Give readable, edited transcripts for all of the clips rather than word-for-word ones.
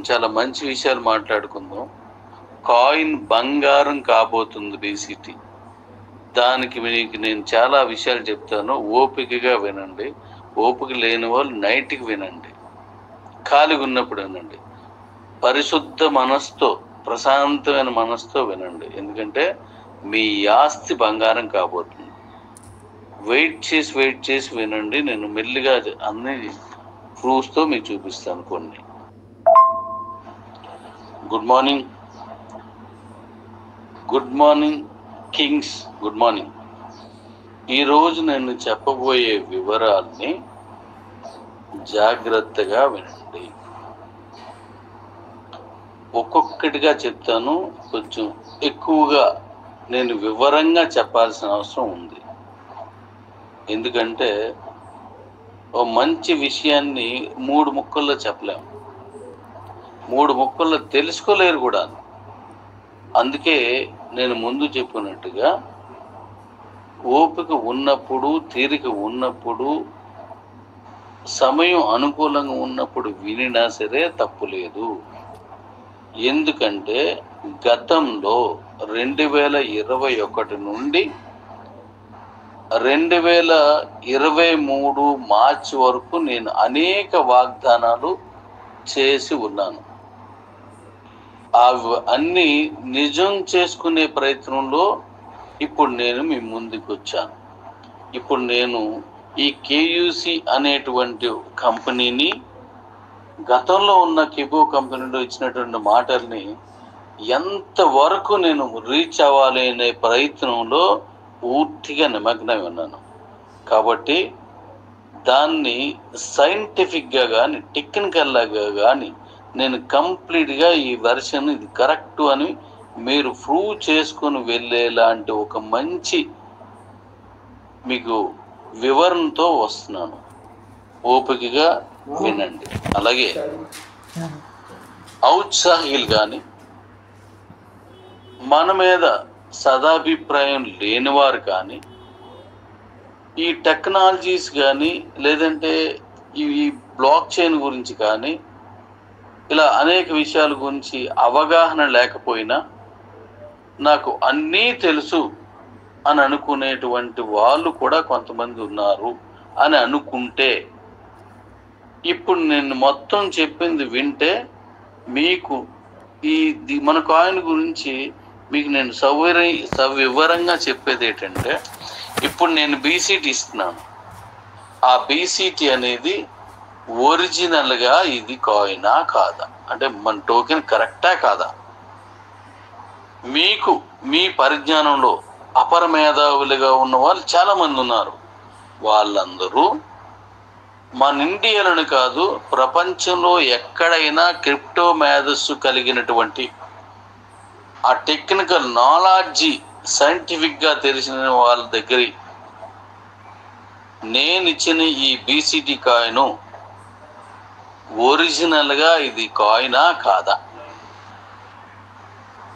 చాలా మంచి విషయాలు మాట్లాడుకుందాం. కాయిన్ బంగారం కాబోతుంది బీసీటీ. దానికి మీకు నేను చాలా విషయాలు చెప్తాను, ఓపికగా వినండి. ఓపిక లేని వాళ్ళు నైట్కి వినండి, ఖాళీగా ఉన్నప్పుడు వినండి. పరిశుద్ధ మనసుతో, ప్రశాంతమైన మనసుతో వినండి. ఎందుకంటే మీ ఆస్తి బంగారం కాబోతుంది. వెయిట్ చేసి వినండి. నేను మెల్లిగా అన్ని ప్రూఫ్స్తో మీకు చూపిస్తాను కొన్ని. Good morning Kings, good morning. ఈరోజు నేను చెప్పబోయే వివరాల్ని జాగ్రత్తగా వినండి. ఒక్కొక్కటిగా చెప్తాను, కొంచెం ఎక్కువగా నేను వివరంగా చెప్పాల్సిన అవసరం ఉంది. ఎందుకంటే ఓ మంచి విషయాన్ని 3 ముక్కల్లో చెప్పలేము, 3 ముక్కల్లో తెలుసుకోలేరు కూడా. అందుకే నేను ముందు చెప్పినట్టుగా ఓపిక ఉన్నప్పుడు, తీరిక ఉన్నప్పుడు, సమయం అనుకూలంగా ఉన్నప్పుడు వినినా సరే తప్పులేదు. ఎందుకంటే గతంలో 2021 నుండి 2023 మార్చి వరకు నేను అనేక వాగ్దానాలు చేసి ఉన్నాను. అన్నీ నిజం చేసుకునే ప్రయత్నంలో ఇప్పుడు నేను మీ ముందుకు వచ్చాను. ఇప్పుడు నేను ఈ కేయూసి అనేటువంటి కంపెనీని, గతంలో ఉన్న కిబో కంపెనీలో ఇచ్చినటువంటి మాటల్ని ఎంతవరకు నేను రీచ్ అవ్వాలి అనే ప్రయత్నంలో పూర్తిగా నిమగ్నమై ఉన్నాను. కాబట్టి దాన్ని సైంటిఫిక్గా కానీ టెక్నికల్గా కానీ నేను కంప్లీట్గా ఈ వెర్షన్ ఇది కరెక్ట్ అని మీరు ప్రూవ్ చేసుకొని వెళ్ళేలాంటి ఒక మంచి మీకు వివరణతో వస్తున్నాను. ఓపికగా వినండి. అలాగే ఔత్సాహికులు కానీ, మన మీద సదాభిప్రాయం లేనివారు కానీ, ఈ టెక్నాలజీస్ కానీ, లేదంటే ఈ బ్లాక్ చైన్ గురించి కానీ, ఇలా అనేక విషయాల గురించి అవగాహన లేకపోయినా నాకు అన్నీ తెలుసు అని అనుకునేటువంటి వాళ్ళు కూడా కొంతమంది ఉన్నారు అని అనుకుంటే, ఇప్పుడు నేను మొత్తం చెప్పింది వింటే మీకు మన కాయిన్ గురించి మీకు నేను సవివరంగా చెప్పేది ఏంటంటే, ఇప్పుడు నేను బీసీటీ ఇస్తున్నాను. ఆ బీసీటీ అనేది ఒరిజినల్గా ఇది కాయినా కాదా, అంటే మన టోకెన్ కరెక్టా కాదా? మీకు మీ పరిజ్ఞానంలో అపర మేధావులుగా ఉన్న వాళ్ళు చాలామంది ఉన్నారు. వాళ్ళందరూ మన ఇండియాలోని కాదు, ప్రపంచంలో ఎక్కడైనా క్రిప్టో మేధస్సు కలిగినటువంటి ఆ టెక్నికల్ నాలెడ్జి సైంటిఫిక్గా తెలిసిన వాళ్ళ దగ్గర నేను ఇచ్చిన ఈ బీసీటీ కాయిన్ ఒరిజినల్గా ఇది కాయినా కాదా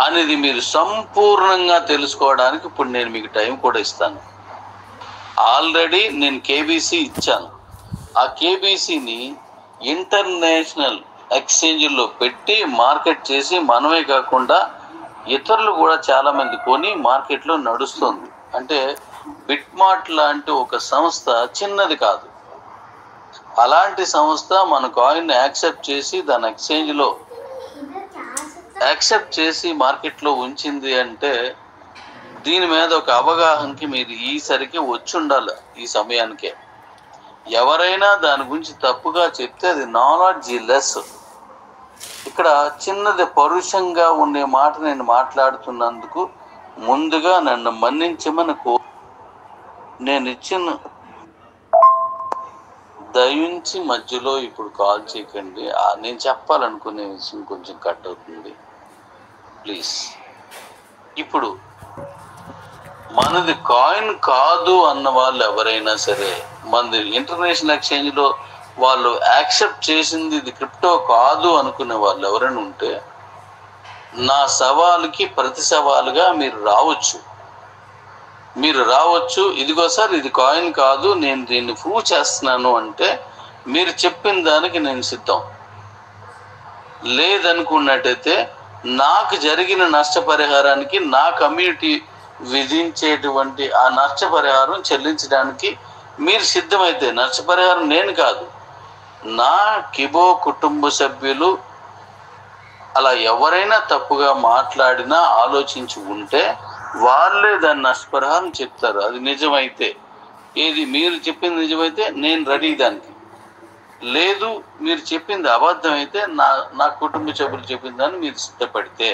అనేది మీరు సంపూర్ణంగా తెలుసుకోవడానికి ఇప్పుడు నేను మీకు టైం కూడా ఇస్తాను. ఆల్రెడీ నేను కేబీసీ ఇచ్చాను. ఆ కేబీసీని ఇంటర్నేషనల్ ఎక్స్చేంజ్లో పెట్టి మార్కెట్ చేసి మనమే కాకుండా ఇతరులు కూడా చాలామంది కొని మార్కెట్లో నడుస్తుంది. అంటే బిట్మార్ట్ లాంటి ఒక సంస్థ చిన్నది కాదు. అలాంటి సంస్థ మన కాయిన్ యాక్సెప్ట్ చేసి దాని ఎక్స్చేంజ్లో యాక్సెప్ట్ చేసి మార్కెట్లో ఉంచింది అంటే దీని మీద ఒక అవగాహనకి మీరు ఈసరికి వచ్చి ఉండాలి. ఈ సమయానికే ఎవరైనా దాని గురించి తప్పుగా చెప్తే అది నాలెడ్జీ లెస్. ఇక్కడ చిన్నది పరుషంగా ఉండే మాట నేను మాట్లాడుతున్నందుకు ముందుగా నన్ను మన్నించమని నేను ఇచ్చిన దయించి మధ్యలో ఇప్పుడు కాల్ చేయకండి. నేను చెప్పాలనుకునే విషయం కొంచెం కట్ అవుతుంది, ప్లీజ్. ఇప్పుడు మనది కాయిన్ కాదు అన్న వాళ్ళు ఎవరైనా సరే, మనది ఇంటర్నేషనల్ ఎక్స్చేంజ్లో వాళ్ళు యాక్సెప్ట్ చేసింది ఇది క్రిప్టో కాదు అనుకునే వాళ్ళు ఎవరైనా ఉంటే నా సవాలుకి ప్రతి సవాలుగా మీరు రావచ్చు. ఇదిగో సార్ ఇది కాయిన్ కాదు, నేను దీన్ని ప్రూవ్ చేస్తున్నాను అంటే మీరు చెప్పిన దానికి నేను సిద్ధం. లేదనుకున్నట్టయితే నాకు జరిగిన నష్టపరిహారానికి నా కమ్యూనిటీ విధించేటువంటి ఆ నష్టపరిహారం చెల్లించడానికి మీరు సిద్ధమైతే, నష్టపరిహారం నేను కాదు, నా కిబో కుటుంబ సభ్యులు అలా ఎవరైనా తప్పుగా మాట్లాడినా ఆలోచించి ఉంటే వాళ్ళే దాని నష్టపరిహారం చెప్తారు. అది నిజమైతే, ఏది మీరు చెప్పింది నిజమైతే నేను రెడీ దానికి. లేదు మీరు చెప్పింది అబద్ధం అయితే, నా కుటుంబ సభ్యులు చెప్పిన దాన్ని మీరు సిద్ధపడితే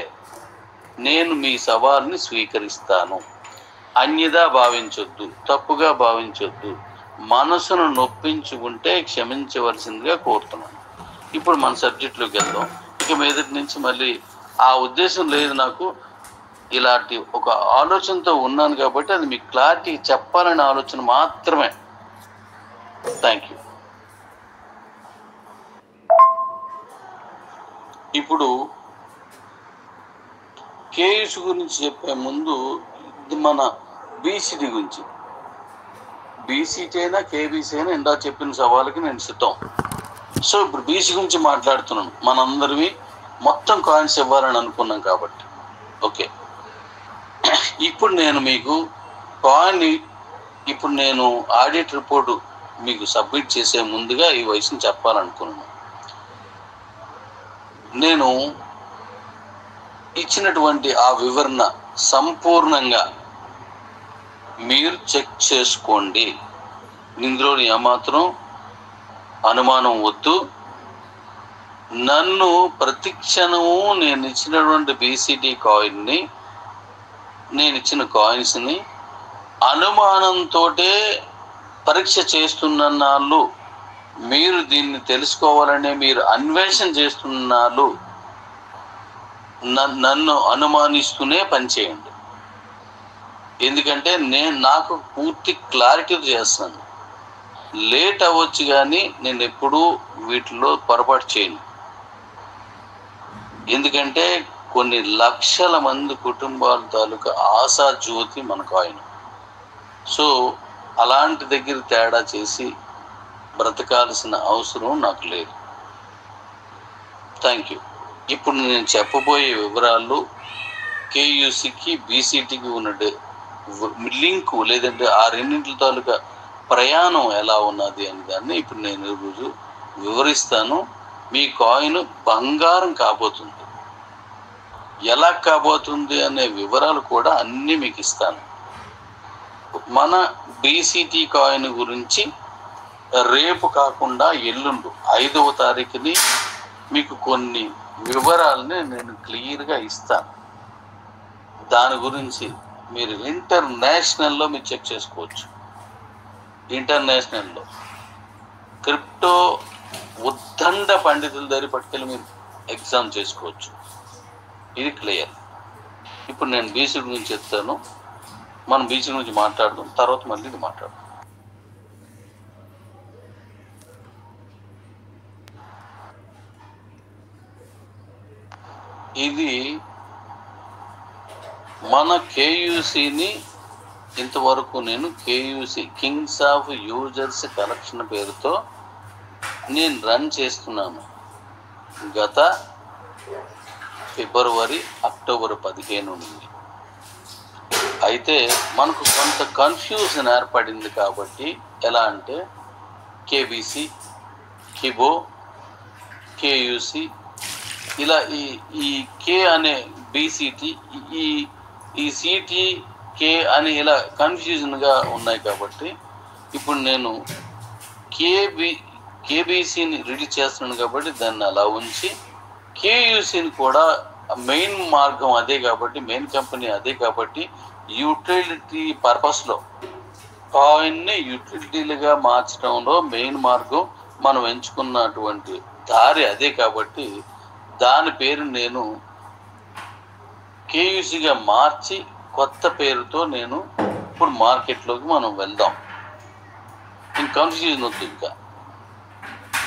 నేను మీ సవాల్ని స్వీకరిస్తాను. అన్యదా భావించొద్దు, తప్పుగా భావించొద్దు, మనసును నొప్పించుకుంటే క్షమించవలసిందిగా కోరుతున్నాను. ఇప్పుడు మన సబ్జెక్టులోకి వెళ్దాం. ఇక మీదటి నుంచి మళ్ళీ ఆ ఉద్దేశం లేదు నాకు. ఇలాంటి ఒక ఆలోచనతో ఉన్నాను కాబట్టి అది మీకు క్లారిటీ చెప్పాలనే ఆలోచన మాత్రమే. Thank you. ఇప్పుడు కేయూస్ గురించి చెప్పే ముందు ఇది మన బీసీటీ గురించి. బీసీటీ అయినా కేబీసీ అయినా ఇందా చెప్పిన సవాళ్ళకి నేను సిద్ధం. సో ఇప్పుడు బీసీ గురించి మాట్లాడుతున్నాను. మనందరివి మొత్తం కాయిన్స్ ఇవ్వాలని అనుకున్నాం కాబట్టి. ఓకే, ఇప్పుడు నేను మీకు కాయిన్, ఇప్పుడు నేను ఆడిట్ రిపోర్టు మీకు సబ్మిట్ చేసే ముందుగా ఈ వయసుని చెప్పాలనుకున్నాను. నేను ఇచ్చినటువంటి ఆ వివరణ సంపూర్ణంగా మీరు చెక్ చేసుకోండి. ఇందులో ఏమాత్రం అనుమానం వద్దు. నన్ను ప్రతిక్షణము నేను ఇచ్చినటువంటి బీసీటీ కాయిన్ని, నేను ఇచ్చిన కాయిన్స్ని అనుమానంతో పరీక్ష చేస్తున్నారు. మీరు దీన్ని తెలుసుకోవాలనే మీరు అన్వేషణ చేస్తున్నారు. నన్ను అనుమానిస్తూనే పనిచేయండి. ఎందుకంటే నాకు పూర్తి క్లారిటీ చేస్తాను. లేట్ అవ్వచ్చు కానీ నేను ఎప్పుడూ వీటిలో పొరపాటు చేయను. ఎందుకంటే కొన్ని లక్షల మంది కుటుంబాల తాలూకా ఆశా జ్యోతి మన కాయిన్. సో అలాంటి దగ్గర తేడా చేసి బ్రతకాల్సిన అవసరం నాకు లేదు. Thank you. ఇప్పుడు నేను చెప్పబోయే వివరాలు కేయూసీకి బీసీటీకి ఉన్న లింకు, లేదంటే ఆ రెండింటి తాలూకా ప్రయాణం ఎలా ఉన్నది అని దాన్ని ఇప్పుడు నేను ఈరోజు వివరిస్తాను. మీ కాయిన్ బంగారం కాబోతుంది. ఎలా కాబోతుంది అనే వివరాలు కూడా అన్నీ మీకు ఇస్తాను. మన బీసీటీ కాయిన్ గురించి రేపు కాకుండా ఎల్లుండు 5వ తారీఖుని మీకు కొన్ని వివరాలని నేను క్లియర్గా ఇస్తాను. దాని గురించి మీరు ఇంటర్నేషనల్లో మీరు చెక్ చేసుకోవచ్చు. ఇంటర్నేషనల్లో క్రిప్టో ఉద్దండ పండితుల దగ్గర పట్టుకెళ్ళి మీరు ఎగ్జామ్ చేసుకోవచ్చు. ఇది క్లియర్. ఇప్పుడు నేను బీసీ గురించి చెప్తాను. మనం బీసీ గురించి మాట్లాడదాం, తర్వాత మళ్ళీ ఇది మాట్లాడదాం. ఇది మన కేయూసీని ఇంతవరకు నేను KUC Kings of users collection పేరుతో నేను రన్ చేస్తున్నాను. గత ఫిబ్రవరి, అక్టోబర్ 15 నుండి. అయితే మనకు కొంత కన్ఫ్యూజన్ ఏర్పడింది కాబట్టి, ఎలా అంటే కేబీసీ, కిబో, కేయూసీ, ఇలా ఈ కే అనే బీసీటీ, ఈ సిటీ కే అని ఇలా కన్ఫ్యూజన్గా ఉన్నాయి కాబట్టి ఇప్పుడు నేను కేబీసీని రిలీజ్ చేస్తున్నాను కాబట్టి దాన్ని అలా ఉంచి, కేయూసీని కూడా మెయిన్ మార్గం అదే కాబట్టి, మెయిన్ కంపెనీ అదే కాబట్టి, యూటిలిటీ పర్పస్లో కాయిన్ని యూటిలిటీలుగా మార్చడంలో మెయిన్ మార్గం మనం ఎంచుకున్నటువంటి దారి అదే కాబట్టి దాని పేరు నేను కేయూసీగా మార్చి కొత్త పేరుతో నేను ఇప్పుడు మార్కెట్లోకి మనం వెళ్దాం. ఇంక కన్ఫ్యూజన్ వద్దు ఇంకా.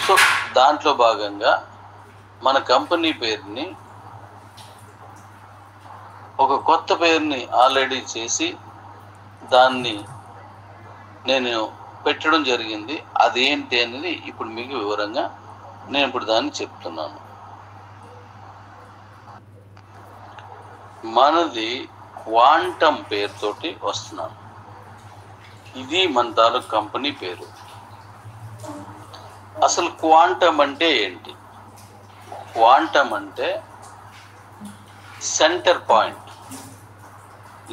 సో దాంట్లో భాగంగా మన కంపెనీ పేరుని, ఒక కొత్త పేరుని ఆల్రెడీ చేసి దాన్ని నేను పెట్టడం జరిగింది. అదేంటి అనేది ఇప్పుడు మీకు వివరంగా నేను ఇప్పుడు దాన్ని చెప్తున్నాను. మనది క్వాంటమ్ పేరుతోటి వస్తున్నాను. ఇది మన తాలూకు కంపెనీ పేరు. అసలు క్వాంటమ్ అంటే ఏంటి? క్వాంటమ్ అంటే సెంటర్ పాయింట్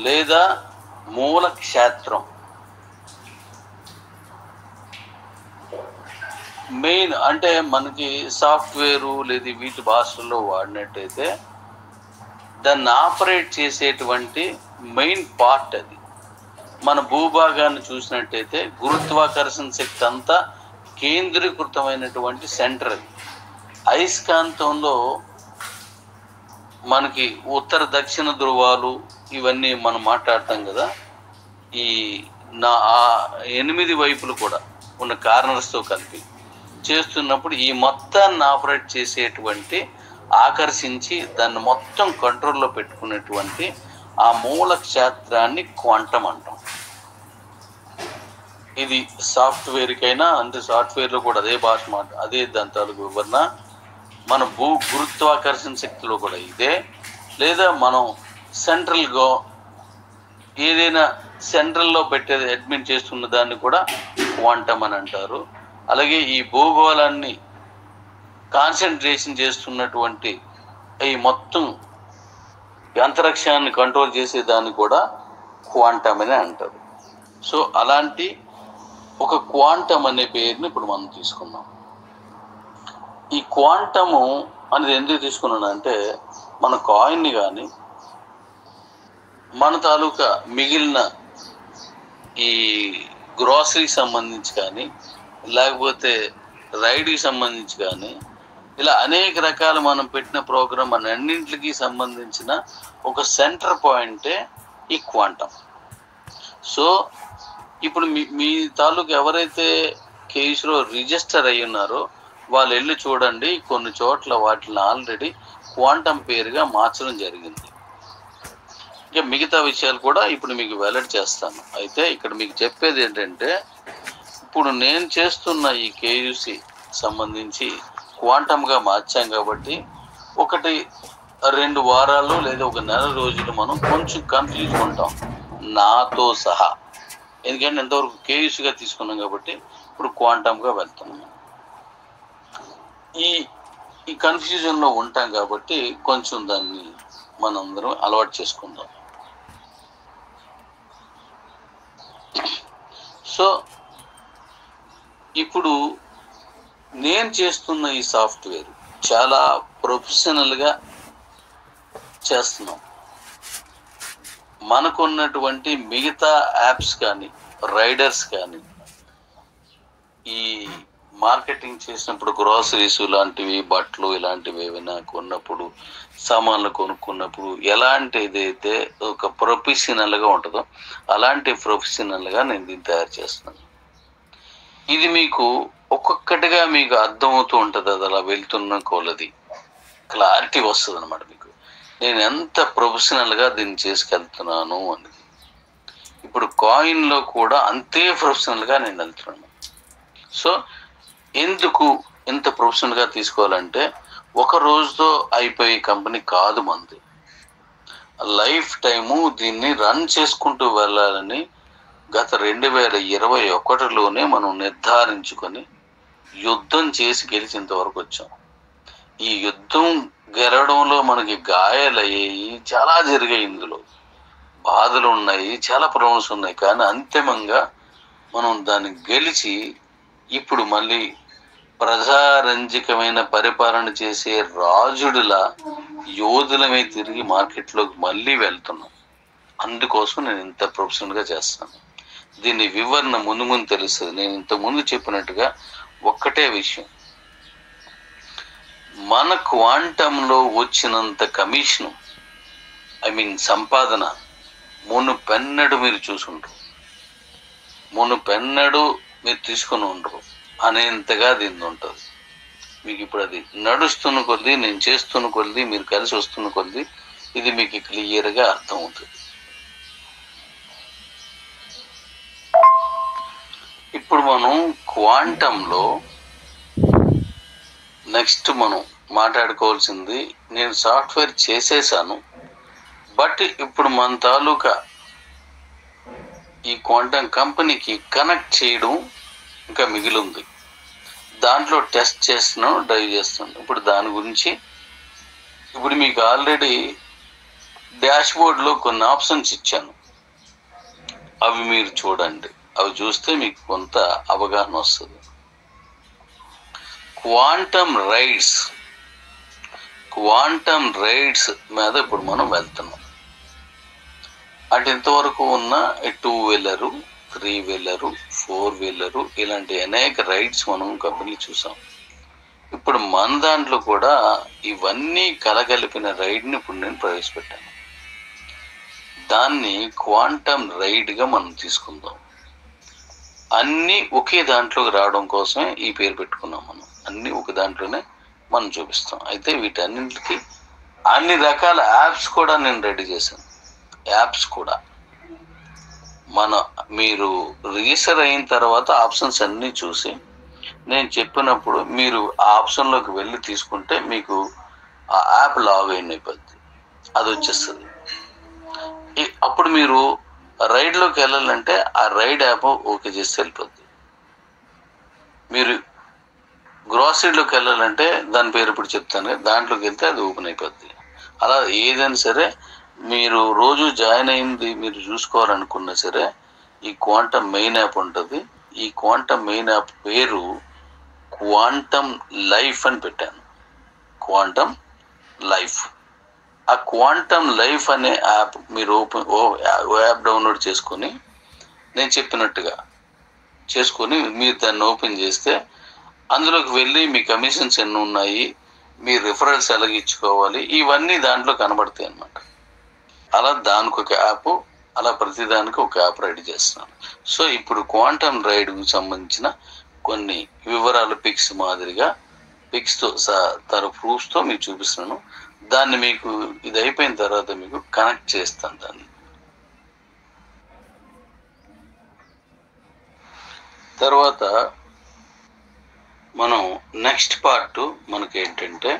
లేదా మూల క్షేత్రం. మెయిన్ అంటే మనకి సాఫ్ట్వేరు లేదా వీటి భాషల్లో వాడినట్టయితే దాన్ని ఆపరేట్ చేసేటువంటి మెయిన్ పార్ట్ అది. మన భూభాగాన్ని చూసినట్టయితే గురుత్వాకర్షణ శక్తి అంతా కేంద్రీకృతమైనటువంటి సెంటర్ అది. అయస్కాంతంలో మనకి ఉత్తర దక్షిణ ధ్రువాలు ఇవన్నీ మనం మాట్లాడతాం కదా, ఈ 8 వైపులు కూడా ఉన్న కార్నర్స్తో కలిపి చేస్తున్నప్పుడు ఈ మొత్తాన్ని ఆపరేట్ చేసేటువంటి ఆకర్షించి దాన్ని మొత్తం కంట్రోల్లో పెట్టుకునేటువంటి ఆ మూల క్షేత్రాన్ని క్వాంటమ్ అంటాం. ఇది సాఫ్ట్వేర్కైనా అంటే సాఫ్ట్వేర్లో కూడా అదే భాష అదే దాని తాలూకు వివరణ. మన గురుత్వాకర్షణ శక్తిలో కూడా ఇదే. లేదా మనం సెంట్రల్గా ఏదైనా సెంట్రల్లో పెట్టేది అడ్మిట్ చేస్తున్న దాన్ని కూడా క్వాంటమ్ అని అంటారు. అలాగే ఈ భూగోళాన్ని కాన్సన్ట్రేషన్ చేస్తున్నటువంటి ఈ మొత్తం అంతరిక్షాన్ని కంట్రోల్ చేసేదాన్ని కూడా క్వాంటమ్ అని అంటారు. సో అలాంటి ఒక క్వాంటమ్ అనే పేరుని ఇప్పుడు మనం తీసుకున్నాం. ఈ క్వాంటము అనేది ఎందుకు తీసుకున్నానంటే మన కాయిన్ని కానీ మన తాలూకా మిగిలిన ఈ గ్రాసరీకి సంబంధించి కానీ లేకపోతే రైడ్కి సంబంధించి కానీ ఇలా అనేక రకాల మనం పెట్టిన ప్రోగ్రామ్ అన్నింటికి సంబంధించిన ఒక సెంటర్ పాయింటే ఈ క్వాంటమ్. సో ఇప్పుడు మీ తాలూకు ఎవరైతే కేసులో రిజిస్టర్ అయ్యి ఉన్నారో వాళ్ళు వెళ్ళి చూడండి, కొన్ని చోట్ల వాటిని ఆల్రెడీ క్వాంటమ్ పేరుగా మార్చడం జరిగింది. ఇంకా మిగతా విషయాలు కూడా ఇప్పుడు మీకు వెల్లడి చేస్తాను. అయితే ఇక్కడ మీకు చెప్పేది ఏంటంటే ఇప్పుడు నేను చేస్తున్న ఈ కేయూసి సంబంధించి క్వాంటమ్గా మార్చాం కాబట్టి 1-2 వారాలు లేదా 1 నెల రోజులు మనం కొంచెం కన్ఫ్యూజ్ ఉంటాం నాతో సహా. ఎందుకంటే ఎంతవరకు కేయూసిగా తీసుకున్నాం కాబట్టి ఇప్పుడు క్వాంటమ్గా వెళ్తున్నాం. ఈ కన్ఫ్యూజన్లో ఉంటాం కాబట్టి కొంచెం దాన్ని మనందరం అలవాటు చేసుకుందాం. సో ఇప్పుడు నేను చేస్తున్న ఈ సాఫ్ట్వేర్ చాలా ప్రొఫెషనల్గా చేస్తున్నాం. మనకున్నటువంటి మిగతా యాప్స్ కానీ రైడర్స్ కానీ ఈ మార్కెటింగ్ చేసినప్పుడు గ్రాసరీస్ లాంటివి బట్టలు ఇలాంటివి ఏమైనా కొన్నప్పుడు సామాన్లు కొనుక్కున్నప్పుడు ఎలాంటిదైతే ఒక ప్రొఫెషనల్గా ఉంటుందో అలాంటి ప్రొఫెషనల్గా నేను దీన్ని తయారు చేస్తున్నాను. ఇది మీకు ఒక్కొక్కటిగా మీకు అర్థమవుతూ ఉంటుంది. అది అలా వెళ్తున్న కొలది క్లారిటీ వస్తుంది అనమాట మీకు నేను ఎంత ప్రొఫెషనల్గా దీన్ని చేసుకెళ్తున్నాను అని. ఇప్పుడు కాయిన్లో కూడా అంతే ప్రొఫెషనల్గా నేను వెళ్తున్నాను. సో ఎందుకు ఎంత ప్రొఫెషనల్గా తీసుకోవాలంటే ఒక రోజుతో అయిపోయే కంపెనీ కాదు మనది. లైఫ్ టైము దీన్ని రన్ చేసుకుంటూ వెళ్ళాలని గత 2021లోనే మనం నిర్ధారించుకొని యుద్ధం చేసి గెలిచేంత వరకు వచ్చాం. ఈ యుద్ధం గెలవడంలో మనకి గాయాలయ్యాయి, చాలా జరిగాయి, ఇందులో బాధలు ఉన్నాయి, చాలా ప్రాబ్లమ్స్ ఉన్నాయి. కానీ అంతిమంగా మనం దాన్ని గెలిచి ఇప్పుడు మళ్ళీ ప్రజారంజకమైన పరిపాలన చేసే రాజుడిలా యోధులమే తిరిగి మార్కెట్లోకి మళ్ళీ వెళ్తున్నాం. అందుకోసం నేను ఇంత ప్రొఫెషనల్గా చేస్తాను. దీని వివరణ ముందు తెలుస్తుంది. నేను ఇంతకుముందు చెప్పినట్టుగా ఒక్కటే విషయం, మన క్వాంటంలో వచ్చినంత కమిషను సంపాదన మునుపెన్నడు మీరు చూసుండ్రు, మునుపెన్నడు మీరు తీసుకుని ఉండరు అనేంతగా దీన్ని ఉంటుంది. మీకు ఇప్పుడు అది నడుస్తున్న కొద్దీ, నేను చేస్తున్న కొద్దీ, మీరు కలిసి వస్తున్న కొద్దీ ఇది మీకు క్లియర్గా అర్థమవుతుంది. ఇప్పుడు మనం క్వాంటంలో నెక్స్ట్ మనం మాట్లాడుకోవాల్సింది, నేను సాఫ్ట్వేర్ చేసేసాను, బట్ ఇప్పుడు మన తాలూకా ఈ క్వాంటమ్ కంపెనీకి కనెక్ట్ చేయడం ఇంకా మిగిలి ఉంది. దాంట్లో టెస్ట్ చేస్తున్నాం, డ్రైవ్ చేస్తున్నాం. ఇప్పుడు దాని గురించి ఇప్పుడు మీకు ఆల్రెడీ డాష్ బోర్డ్లో కొన్ని ఆప్షన్స్ ఇచ్చాను, అవి మీరు చూడండి. అవి చూస్తే మీకు కొంత అవగాహన వస్తుంది. క్వాంటమ్ రైడ్స్ మీద ఇప్పుడు మనం వెళ్తున్నాం. అంటే ఇంతవరకు ఉన్న 2 వీలరు, 3 వీలరు, 4 వీలరు ఇలాంటి అనేక రైడ్స్ మనం కంపెనీలు చూసాం. ఇప్పుడు మన దాంట్లో కూడా ఇవన్నీ కలగలిపిన రైడ్ని ఇప్పుడు నేను ప్రవేశపెట్టాను. దాన్ని క్వాంటమ్ రైడ్గా మనం తీసుకుందాం. అన్నీ ఒకే దాంట్లోకి రావడం కోసమే ఈ పేరు పెట్టుకున్నాం. మనం అన్నీ ఒక దాంట్లోనే మనం చూపిస్తాం. అయితే వీటన్నింటికి అన్ని రకాల యాప్స్ కూడా నేను రెడీ చేశాను. యాప్స్ కూడా మీరు రిజిస్టర్ అయిన తర్వాత ఆప్షన్స్ అన్నీ చూసి నేను చెప్పినప్పుడు మీరు ఆ ఆప్షన్లోకి వెళ్ళి తీసుకుంటే మీకు ఆ యాప్ లాగిన్ అయిపోద్ది, అది వచ్చేస్తుంది. అప్పుడు మీరు రైడ్లోకి వెళ్ళాలంటే ఆ రైడ్ యాప్ ఓకే చేస్తే వెళ్ళిపోద్ది. మీరు గ్రాసరీలోకి వెళ్ళాలంటే దాని పేరు ఇప్పుడు చెప్తాను, దాంట్లోకి వెళ్తే అది ఓపెన్ అయిపోద్ది. అలా ఏదైనా సరే మీరు రోజు జాయిన్ అయింది మీరు చూసుకోవాలనుకున్నా సరే ఈ క్వాంటమ్ మెయిన్ యాప్ ఉంటుంది. ఈ క్వాంటమ్ మెయిన్ యాప్ పేరు క్వాంటమ్ లైఫ్ అని పెట్టాను. Quantum life. ఆ క్వాంటమ్ లైఫ్ అనే యాప్ మీరు యాప్ డౌన్లోడ్ చేసుకొని నేను చెప్పినట్టుగా చేసుకొని మీరు దాన్ని ఓపెన్ చేస్తే అందులోకి వెళ్ళి మీ కమిషన్స్ ఎన్ని ఉన్నాయి, మీ రిఫరల్స్ ఎలాగ ఇచ్చుకోవాలి, ఇవన్నీ దాంట్లో కనబడతాయి అన్నమాట. అలా దానికి ఒక యాప్, అలా ప్రతిదానికి ఒక యాప్ రెడీ చేస్తున్నాను. సో ఇప్పుడు క్వాంటమ్ రైడ్కు సంబంధించిన కొన్ని వివరాలు పిక్స్ మాదిరిగా పిక్స్తో ప్రూఫ్స్తో మీకు చూపిస్తున్నాను. దాన్ని మీకు ఇది అయిపోయిన తర్వాత మీకు కనెక్ట్ చేస్తాను. దాన్ని తర్వాత మనం నెక్స్ట్ పార్ట్ మనకి ఏంటంటే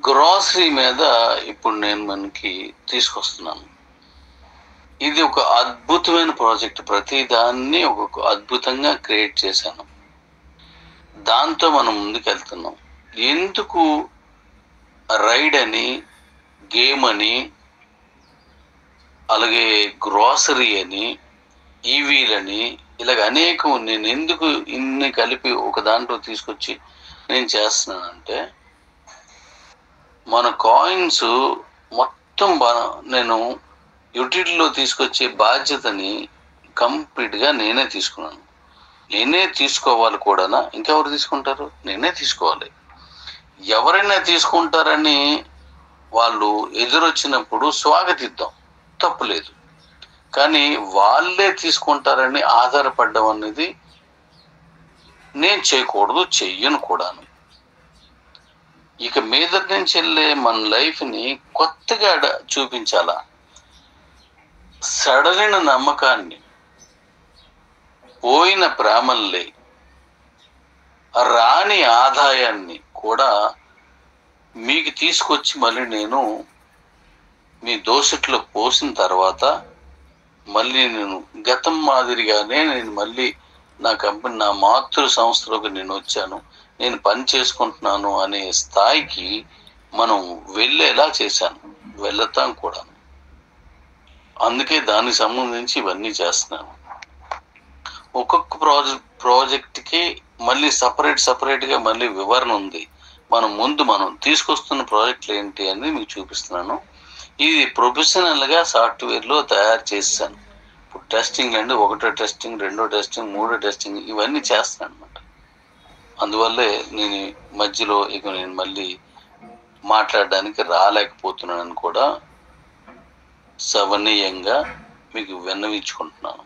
గ్రాసరీ మీద ఇప్పుడు నేను మనకి తీసుకొస్తున్నాను. ఇది ఒక అద్భుతమైన ప్రాజెక్ట్. ప్రతిదాన్ని ఒక అద్భుతంగా క్రియేట్ చేశాను. దాంతో మనం ముందుకు వెళ్తున్నాం. ఎందుకు రైడ్ అని, గేమ్ అని, అలాగే గ్రాసరీ అని, ఈవీలని ఇలాగ అనేకం నేను ఎందుకు ఇన్ని కలిపి ఒక దాంట్లో తీసుకొచ్చి నేను చేస్తున్నానంటే మన కాయిన్స్ మొత్తం నేను యూటిలిటీలో తీసుకొచ్చే బాధ్యతని కంప్లీట్గా నేనే తీసుకున్నాను. నేనే తీసుకోవాలి కూడా. ఇంకెవరు తీసుకుంటారు? నేనే తీసుకోవాలి. ఎవరైనా తీసుకుంటారని వాళ్ళు ఎదురొచ్చినప్పుడు స్వాగతిద్దాం, తప్పులేదు. కానీ వాళ్ళే తీసుకుంటారని ఆధారపడడం అనేది నేను చేయకూడదు, చెయ్యను కూడాను. ఇక మీద నుంచి వెళ్ళే మన లైఫ్ని కొత్తగా చూపించాలా. సడలిన నమ్మకాన్ని, పోయిన ప్రేమల్ని, రాని ఆదాయాన్ని కూడా మీకు తీసుకొచ్చి మళ్ళీ నేను మీ దోసట్లో పోసిన తర్వాత మళ్ళీ నేను గతం మాదిరిగానే నేను మళ్ళీ నా కంపెనీ, నా మాతృ సంస్థలోకి నేను వచ్చాను, నేను పని చేసుకుంటున్నాను అనే స్థాయికి మనం వెళ్ళేలా చేశాను, వెళతాం కూడా. అందుకే దానికి సంబంధించి ఇవన్నీ చేస్తున్నాను. ఒక్కొక్క ప్రాజెక్ట్కి మళ్ళీ సపరేట్గా మళ్ళీ వివరణ ఉంది. మనం తీసుకొస్తున్న ప్రాజెక్టులు ఏంటి అని మీకు చూపిస్తున్నాను. ఇది ప్రొఫెషనల్గా సాఫ్ట్వేర్లో తయారు చేశాను. ఇప్పుడు టెస్టింగ్ అండి, 1వ టెస్టింగ్, 2వ టెస్టింగ్, 3వ టెస్టింగ్ ఇవన్నీ చేస్తాను అనమాట. అందువల్లే నేను మధ్యలో నేను మళ్ళీ మాట్లాడడానికి రాలేకపోతున్నానని కూడా సవనీయంగా మీకు విన్నవించుకుంటున్నాను.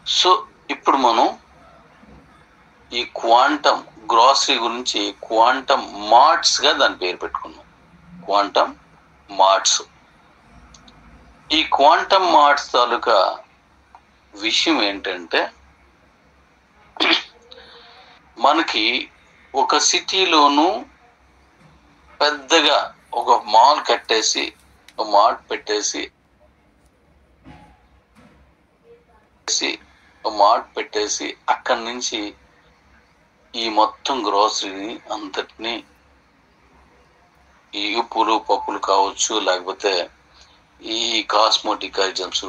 సో ఇప్పుడు మనం ఈ క్వాంటమ్ గ్రాసరీ గురించి క్వాంటమ్ మార్ట్స్గా దాని పేరు పెట్టుకున్నాం. Quantum marts. ఈ క్వాంటమ్ మార్ట్స్ తాలూకా విషయం ఏంటంటే మనకి ఒక సిటీలోనూ పెద్దగా ఒక మాల్ కట్టేసి ఒక మార్ట్ పెట్టేసి అక్కడి నుంచి ఈ మొత్తం గ్రోసరీని అంతటిని, ఈ ఉప్పులు పప్పులు కావచ్చు, లేకపోతే ఈ కాస్మెటిక్ ఐటమ్స్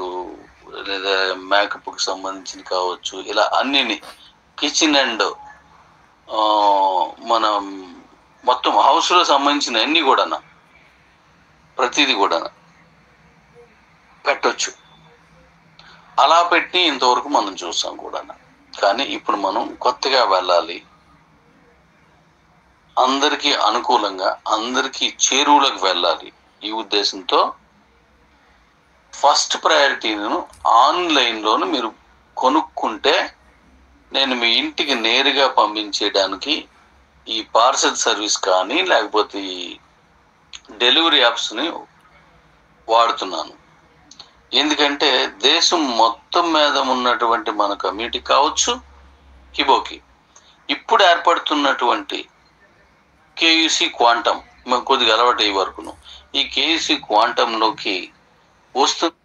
లేదా మేకప్కి సంబంధించిన కావచ్చు, ఇలా అన్నిని కిచెన్ అండ్ మనం మొత్తం హౌస్లో సంబంధించిన అన్ని కూడా ప్రతిదీ కూడా పెట్టొచ్చు. అలా పెట్టి ఇంతవరకు మనం చూసాం కూడా. కానీ ఇప్పుడు మనం కొత్తగా వెళ్ళాలి, అందరికీ అనుకూలంగా అందరికీ చేరువులకు వెళ్ళాలి. ఈ ఉద్దేశంతో ఫస్ట్ ప్రయారిటీను ఆన్లైన్లోను మీరు కొనుక్కుంటే నేను మీ ఇంటికి నేరుగా పంపించేయడానికి ఈ పార్సల్ సర్వీస్ కానీ లేకపోతే ఈ డెలివరీ యాప్స్ని వాడుతున్నాను. ఎందుకంటే దేశం మొత్తం మీద ఉన్నటువంటి మన కమ్యూనిటీ కావచ్చు, కిబోకి ఇప్పుడు ఏర్పడుతున్నటువంటి కేయూసి క్వాంటమ్, మేము కొద్దిగా అలవాటు అయ్యే వరకును ఈ కేయూసి క్వాంటంలోకి వస్తుంది.